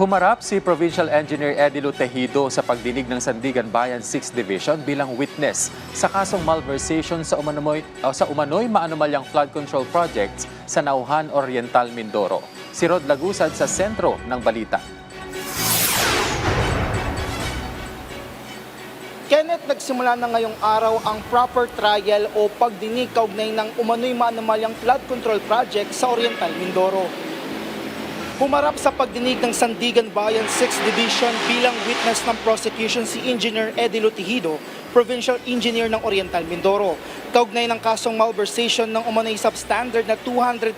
Humarap si Provincial Engineer Edilo Tejido sa pagdinig ng Sandigan Bayan 6th Division bilang witness sa kasong malversation sa umano'y maanumalyang flood control projects sa Nauhan Oriental, Mindoro. Si Rod Lagusad sa sentro ng balita. Kenneth, nagsimula na ngayong araw ang proper trial o pagdinig kaugnay ng umano'y maanumalyang flood control project sa Oriental, Mindoro. Humarap sa pagdinig ng Sandigan Bayan 6th Division bilang witness ng prosecution si Engineer Edilo Tejido, Provincial Engineer ng Oriental, Mindoro. Kaugnay ng kasong malversation ng umano'y substandard na 289.5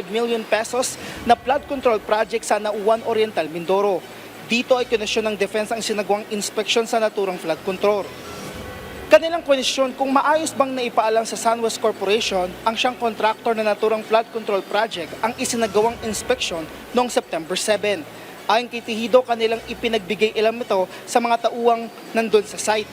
million pesos na flood control project sa Nauhan Oriental, Mindoro. Dito ay kinwestiyon ng defense ang sinagawang inspeksyon sa naturang flood control. Kanilang kwenisyon kung maayos bang naipaalam sa SunWest Corporation ang siyang kontraktor na naturang flood control project ang isinagawang inspeksyon noong September 7. Ayon kay Tejido, kanilang ipinagbigay ilam ito sa mga tauwang nandun sa site.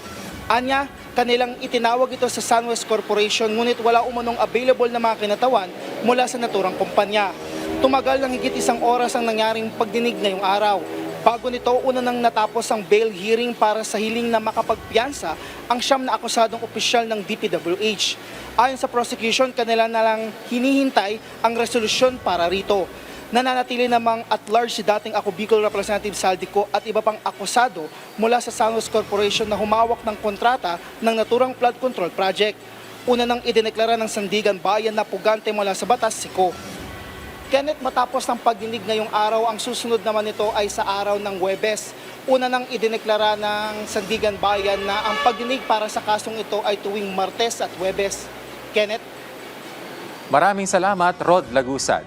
Anya, kanilang itinawag ito sa SunWest Corporation ngunit wala umanong available na mga kinatawan mula sa naturang kumpanya. Tumagal ng higit 1 oras ang nangyaring pagdinig ngayong araw. Bago nito, una nang natapos ang bail hearing para sa hiling na makapagpiyansa ang 9 na akusadong opisyal ng DPWH. Ayon sa prosecution, kanila na lang hinihintay ang resolusyon para rito. Nananatili namang at large si dating Ako Bicol Representative Saldico at iba pang akusado mula sa SunWest Corporation na humawak ng kontrata ng naturang flood control project. Una nang idineklara ng Sandigan Bayan na pugante mula sa batas si Ko. Kenneth, matapos ng pagdinig ngayong araw, ang susunod naman nito ay sa araw ng Huwebes. Una nang idineklara ng Sandigan Bayan na ang pagdinig para sa kasong ito ay tuwing Martes at Huwebes. Kenneth? Maraming salamat, Rod Lagusad.